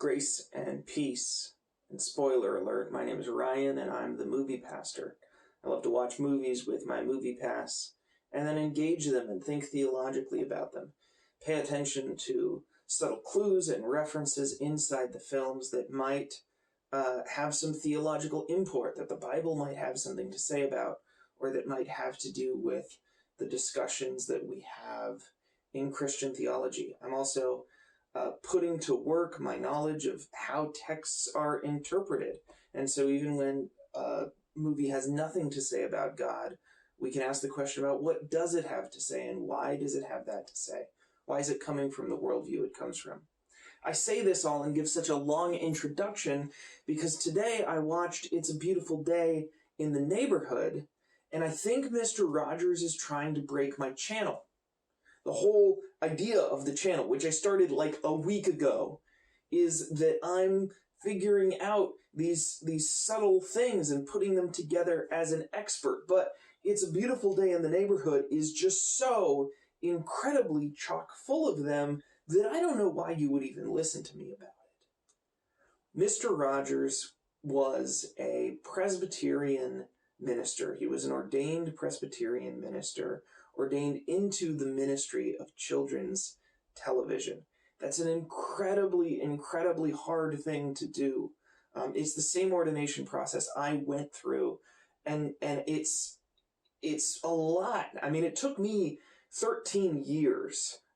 Grace and peace. And spoiler alert, my name is Ryan and I'm the movie pastor. I love to watch movies with my movie pass and then engage them and think theologically about them. Pay attention to subtle clues and references inside the films that might have some theological import, that the Bible might have something to say about, or that might have to do with the discussions that we have in Christian theology. I'm also putting to work my knowledge of how texts are interpreted. And so even when a movie has nothing to say about God, we can ask the question about what does it have to say and why does it have that to say? Why is it coming from the worldview it comes from? I say this all and give such a long introduction because today I watched It's a Beautiful Day in the Neighborhood, and I think Mr. Rogers is trying to break my channel. The whole idea of the channel, which I started like a week ago, is that I'm figuring out these subtle things and putting them together as an expert. But It's a Beautiful Day in the Neighborhood is just so incredibly chock full of them that I don't know why you would even listen to me about it. Mr. Rogers was a Presbyterian minister. He was an ordained Presbyterian minister, ordained into the ministry of children's television. That's an incredibly, incredibly hard thing to do. It's the same ordination process I went through, and it's a lot. I mean, it took me 13 year.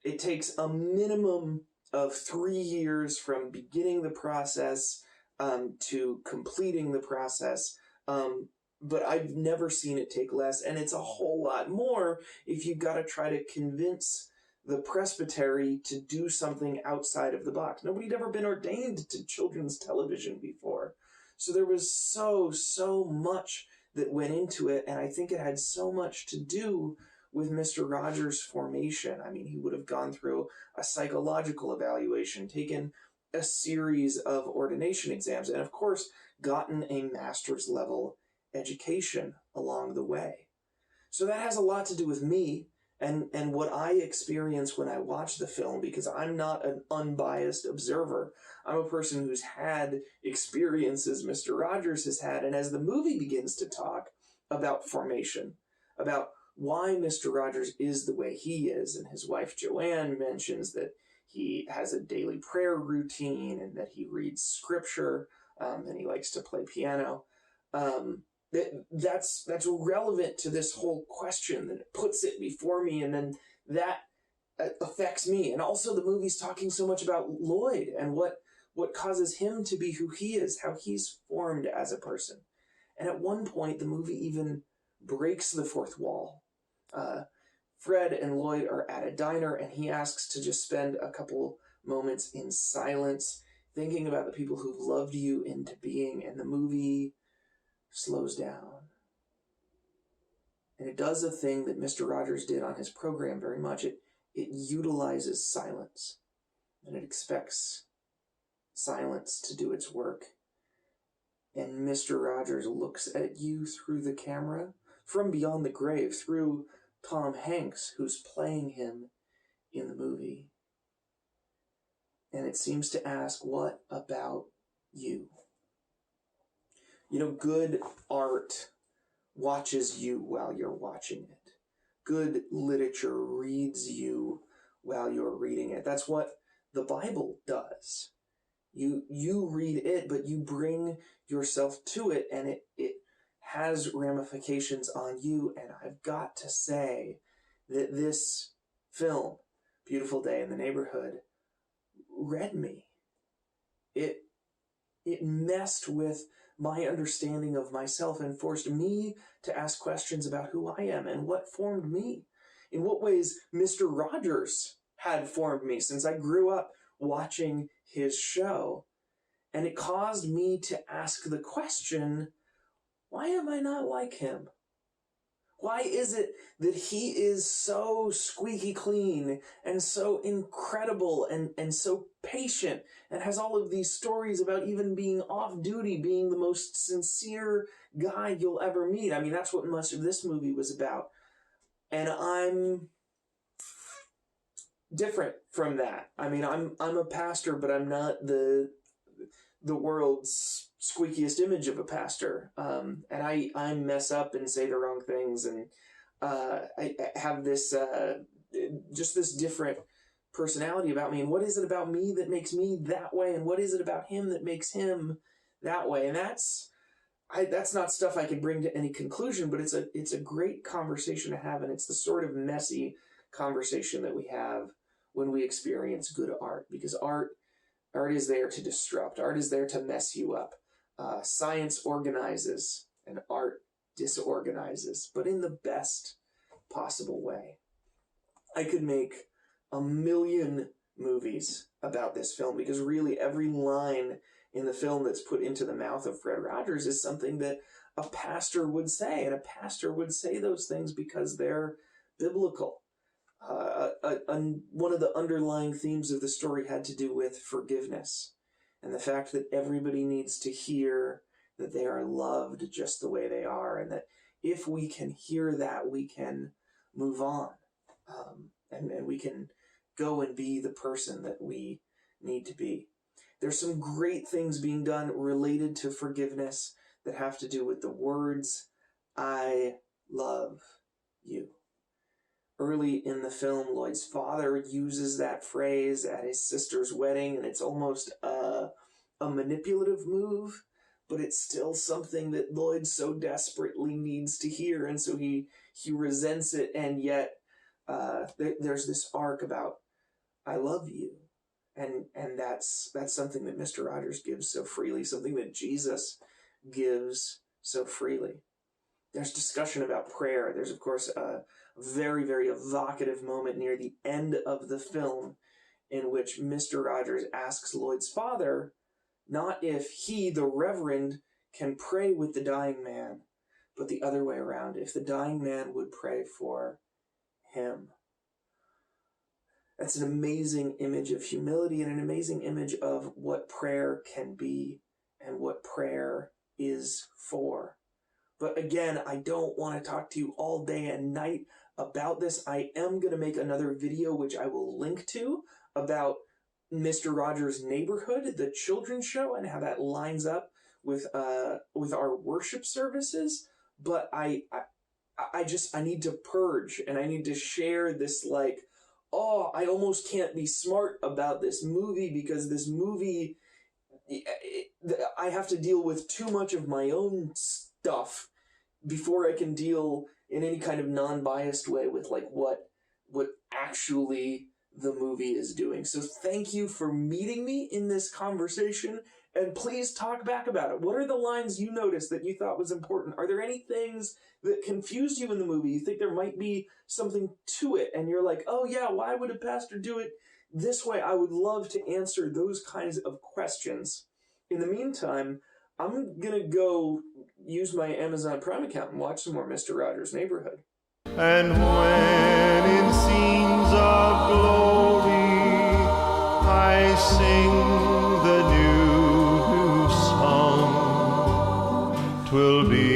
It takes a minimum of 3 years from beginning the process to completing the process. But I've never seen it take less, and it's a whole lot more if you've got to try to convince the presbytery to do something outside of the box. Nobody'd ever been ordained to children's television before. So there was so much that went into it, and I think it had so much to do with Mr. Rogers' formation. I mean, he would have gone through a psychological evaluation, taken a series of ordination exams, and of course, gotten a master's level education along the way. So that has a lot to do with me and what I experience when I watch the film, because I'm not an unbiased observer. I'm a person who's had experiences Mr. Rogers has had, and as the movie begins to talk about formation, about why Mr. Rogers is the way he is, and his wife Joanne mentions that he has a daily prayer routine and that he reads scripture and he likes to play piano. That's relevant to this whole question, that it puts it before me, and then that affects me. And also the movie's talking so much about Lloyd and what causes him to be who he is, how he's formed as a person. And at one point, the movie even breaks the fourth wall. Fred and Lloyd are at a diner, and he asks to just spend a couple moments in silence, thinking about the people who've loved you into being, and the movie slows down. And it does a thing that Mr. Rogers did on his program very much. It utilizes silence, and it expects silence to do its work. And Mr. Rogers looks at you through the camera, from beyond the grave, through Tom Hanks, who's playing him in the movie. And it seems to ask, what about you? You know, good art watches you while you're watching it. Good literature reads you while you're reading it. That's what the Bible does. You read it, but you bring yourself to it, and it has ramifications on you. And I've got to say that this film, Beautiful Day in the Neighborhood, read me. It messed with my understanding of myself and forced me to ask questions about who I am and what formed me. In what ways Mr. Rogers had formed me, since I grew up watching his show. And it caused me to ask the question, why am I not like him? Why is it that he is so squeaky clean and so incredible and so patient and has all of these stories about even being off duty, being the most sincere guy you'll ever meet? I mean, that's what much of this movie was about. And I'm different from that. I mean, I'm a pastor, but I'm not the the world's squeakiest image of a pastor. And I mess up and say the wrong things. And I have this, just this different personality about me. And what is it about me that makes me that way? And what is it about him that makes him that way? And that's not stuff I can bring to any conclusion, but it's a great conversation to have. And it's the sort of messy conversation that we have when we experience good art, because art is there to disrupt. Art is there to mess you up. Science organizes and art disorganizes, but in the best possible way. I could make 1 million movies about this film, because really every line in the film that's put into the mouth of Fred Rogers is something that a pastor would say, and a pastor would say those things because they're biblical. One of the underlying themes of the story had to do with forgiveness and the fact that everybody needs to hear that they are loved just the way they are, and that if we can hear that, we can move on, and we can go and be the person that we need to be. There's some great things being done related to forgiveness that have to do with the words, "I love you." Early in the film, Lloyd's father uses that phrase at his sister's wedding, and it's almost a manipulative move, but it's still something that Lloyd so desperately needs to hear, and so he resents it, and yet there's this arc about "I love you," and that's something that Mr. Rogers gives so freely, something that Jesus gives so freely. There's discussion about prayer. There's, of course, a very, very evocative moment near the end of the film in which Mr. Rogers asks Lloyd's father not if he, the Reverend, can pray with the dying man, but the other way around, if the dying man would pray for him. That's an amazing image of humility and an amazing image of what prayer can be and what prayer is for. But again, I don't want to talk to you all day and night about this. I am going to make another video, which I will link to, about Mr. Rogers' Neighborhood, the children's show, and how that lines up with our worship services. But I need to purge, and I need to share this, like, I almost can't be smart about this movie because this movie, I have to deal with too much of my own stuff before I can deal in any kind of non-biased way with like what actually the movie is doing. So thank you for meeting me in this conversation, and please talk back about it. What are the lines you noticed that you thought was important? Are there any things that confused you in the movie? You think there might be something to it, and you're like, oh yeah, why would a pastor do it this way? I would love to answer those kinds of questions. In the meantime, I'm going to go use my Amazon Prime account and watch some more Mr. Rogers' Neighborhood. And when in scenes of glory I sing the new song, 'twill be